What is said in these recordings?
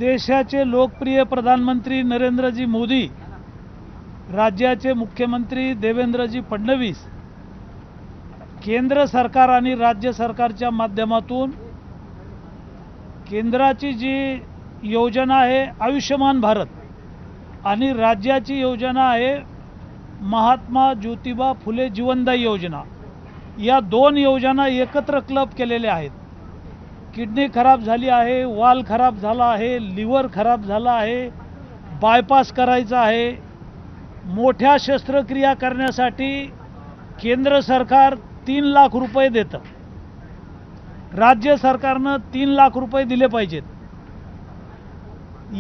देशाचे लोकप्रिय प्रधानमंत्री नरेंद्रजी मोदी, राज्याचे मुख्यमंत्री देवेंद्रजी फडणवीस, केंद्र सरकार आणि राज्य सरकारच्या माध्यमातून केंद्राची जी योजना आहे आयुष्यमान भारत आणि राज्याची योजना आहे महात्मा ज्योतिबा फुले जीवनदायी योजना, या दोन योजना एकत्र क्लब केलेल्या आहेत. किडनी खराब झाली आहे, वाल खराब झाला आहे, लिव्हर खराब झाला आहे, बायपास करायचा आहे, मोठ्या शस्त्रक्रिया करण्यासाठी केंद्र सरकार 3 लाख रुपये देतं, राज्य सरकारनं 3 लाख रुपये दिले पाहिजेत.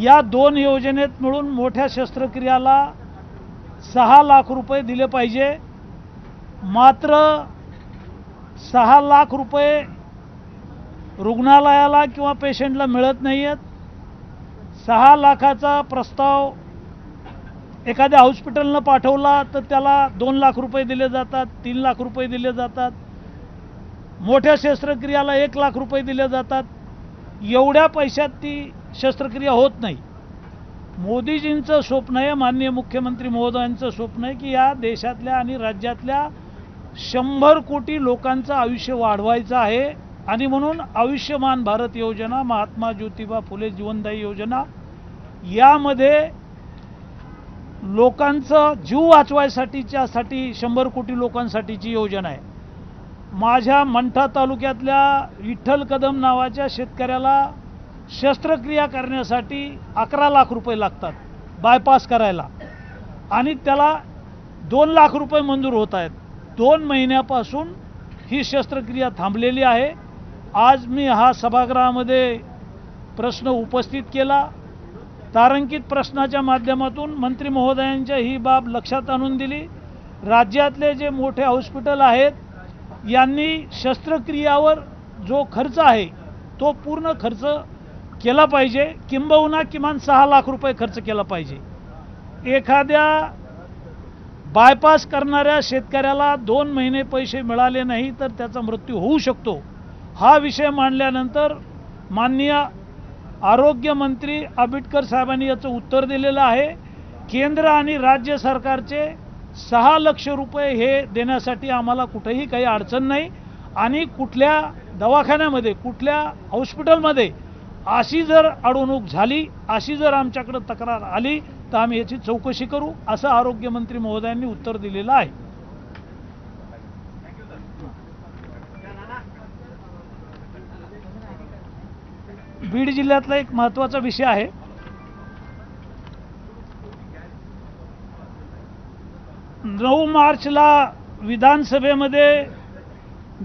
या दोन योजनेत मिळून मोठ्या शस्त्रक्रियाला 6 लाख रुपये दिले पाहिजे. मात्र 6 लाख रुपये रुग्णालयाला किंवा पेशंटला मिळत नाही आहेत. 6 लाखाचा प्रस्ताव एखाद्या हॉस्पिटलनं पाठवला तर त्याला 2 लाख रुपये दिले जातात, 3 लाख रुपये दिले जातात. मोठ्या शस्त्रक्रियाला 1 लाख रुपये दिले जातात. एवढ्या पैशात ती शस्त्रक्रिया होत नाही. मोदीजींचं स्वप्न आहे, माननीय मुख्यमंत्री महोदयांचं स्वप्न आहे की या देशातल्या आणि राज्यातल्या 100 कोटी लोकांचं आयुष्य वाढवायचं आहे आणि म्हणून आयुष्यमान भारत योजना, महात्मा ज्योतिबा फुले जीवनदायी योजना, यामध्ये लोकांचा जीव वाचवायसाठीच्यासाठी 100 कोटी लोकांसाठीची योजना आहे. माझ्या मंठा तालुक्यातल्या विठ्ठल कदम नावाच्या शेतकऱ्याला शस्त्रक्रिया करण्यासाठी 11 लाख रुपये लागतात बायपास करायला आणि त्याला 2 लाख रुपये मंजूर होत आहेत. 2 महिन्यापासून ही शस्त्रक्रिया थांबलेली आहे. आज मी हा सभागृहामध्ये प्रश्न उपस्थित केला. तारांकित प्रश्नाच्या माध्यमातून मंत्री महोदयांच्या ही बाब लक्षात आणून दिली. राज्यातले जे मोठे हॉस्पिटल आहेत यांनी शस्त्रक्रियावर जो खर्च आहे तो पूर्ण खर्च केला पाहिजे, किंबहुना किमान 6 लाख रुपये खर्च केला पाहिजे. एखाद्या बायपास करणाऱ्या शेतकऱ्याला 2 महिने पैसे मिळाले नाही तर त्याचा मृत्यू होऊ शकतो. हा विषय मांडल्यानंतर माननीय आरोग्यमंत्री आंबेडकर साहेबांनी याचं उत्तर दिलेलं आहे. केंद्र आणि राज्य सरकारचे 6 लाख रुपये हे देण्यासाठी आम्हाला कुठेही काही अडचण नाही आणि कुठल्या दवाखान्यामध्ये, कुठल्या हॉस्पिटलमध्ये अशी जर अडवणूक झाली, अशी जर आमच्याकडे तक्रार आली तर आम्ही याची चौकशी करू, असं आरोग्यमंत्री महोदयांनी उत्तर दिलेलं आहे. बीड जिल्ह्यातला एक महत्त्वाचा विषय आहे. नऊ मार्चला विधानसभेमध्ये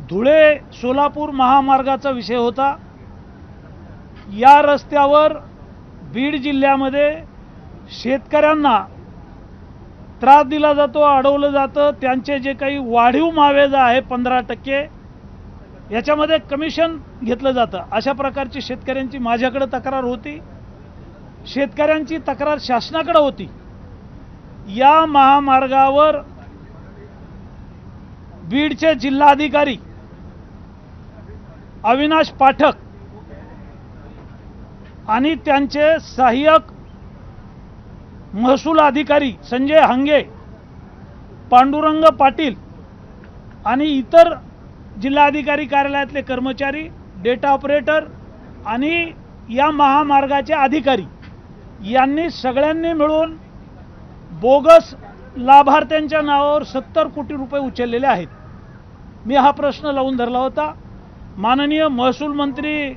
धुळे सोलापूर महामार्गाचा विषय होता. या रस्त्यावर बीड जिल्ह्यामध्ये शेतकऱ्यांना त्रास दिला जातो, अडवलं जातं. त्यांचे जे काही वाढीव मावेजा आहे 15%, याच्यामध्ये कमिशन घेतलं जातं. अशा प्रकारची शेतकऱ्यांची माझ्याकडे तक्रार होती. शेतकऱ्यांची तक्रार शासनाकडे होती. या महामार्गावर बीडचे जिल्हाधिकारी अविनाश पाठक आणि त्यांचे सहाय्यक महसूल अधिकारी संजय हंगे, पांडुरंग पाटील आणि इतर जिल्हाधिकारी कार्यालयातले कर्मचारी, डेटा ऑपरेटर आणि या महामार्गाचे अधिकारी यांनी सगळ्यांनी मिळून बोगस लाभार्थ्यांच्या नावावर 70 कोटी रुपये उचललेले आहेत. मी हा प्रश्न लावून धरला होता. माननीय महसूल मंत्री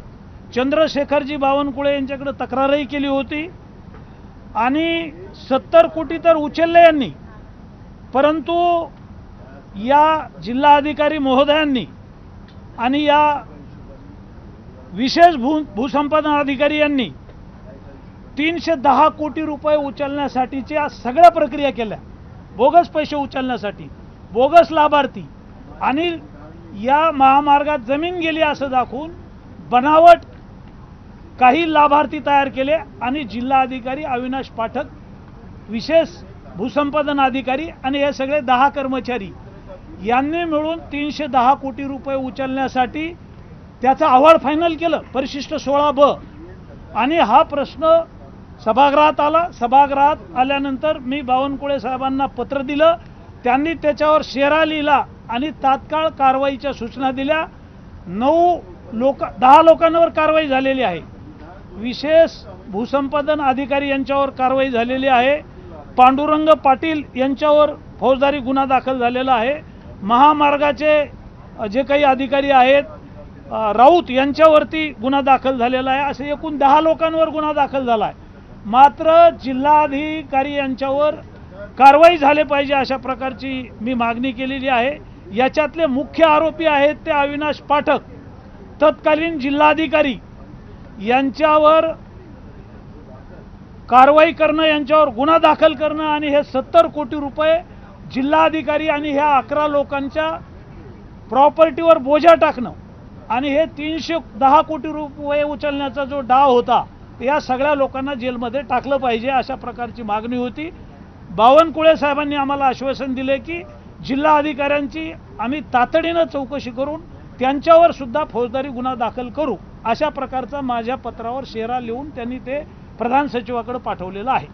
चंद्रशेखरजी बावनकुळे यांच्याकडे तक्रारही केली होती आणि 70 कोटी तर उचलले यांनी, परंतु या जिल्हाधिकारी महोदयांनी आणि या विशेष भूसंपादन अधिकारी यांनी 310 कोटी रुपये उचलण्यासाठीच्या सगळ्या प्रक्रिया केल्या. बोगस पैसे उचलण्यासाठी, बोगस लाभार्थी आणि या महामार्गात जमीन गेली असं दाखवून बनावट काही लाभार्थी तयार केले आणि जिल्हाधिकारी अविनाश पाठक, विशेष भूसंपादन अधिकारी आणि हे सगळे 10 कर्मचारी यांनी मिळून 310 कोटी रुपये उचलण्यासाठी त्याचा अहवाल फायनल केलं परिशिष्ट 16 ब आणि हा प्रश्न सभागृहात आला. सभागृहात आल्यानंतर मी बावनकुळे साहेबांना पत्र दिलं. त्यांनी त्याच्यावर शेरा लिहिला आणि तात्काळ कारवाईच्या सूचना दिल्या. 10 लोकांवर कारवाई झालेली आहे. विशेष भूसंपादन अधिकारी यांच्यावर कारवाई झालेली आहे. पांडुरंग पाटील यांच्यावर फौजदारी गुन्हा दाखल झालेला आहे. महामार्गाचे जे काही अधिकारी आहेत राऊत यांच्यावरती गुन्हा दाखल झालेला आहे. असे एकूण 10 लोकांवर गुन्हा दाखल झाला आहे. मात्र जिल्हाधिकारी यांच्यावर कारवाई झाली पाहिजे अशा प्रकारची मी मागणी केलेली आहे. याच्यातले मुख्य आरोपी आहेत ते अविनाश पाठक, तत्कालीन जिल्हाधिकारी, यांच्यावर कारवाई करणं, यांच्यावर गुन्हा दाखल करणं आणि हे 70 कोटी रुपये जिल्हाधिकारी आणि ह्या 11 लोकांच्या प्रॉपर्टीवर बोजा टाकणं आणि हे 310 कोटी रुपये उचलण्याचा जो डाव होता या सगळ्या लोकांना जेलमध्ये टाकलं पाहिजे अशा प्रकारची मागणी होती. बावनकुळे साहेबांनी आम्हाला आश्वासन दिले की जिल्हा अधिकाऱ्यांची आम्ही तातडीनं चौकशी करून त्यांच्यावर सुद्धा फौजदारी गुन्हा दाखल करू अशा प्रकारचा माझ्या पत्रावर शेरा लिहून त्यांनी ते प्रधान सचिवाकडे पाठवलेला आहे.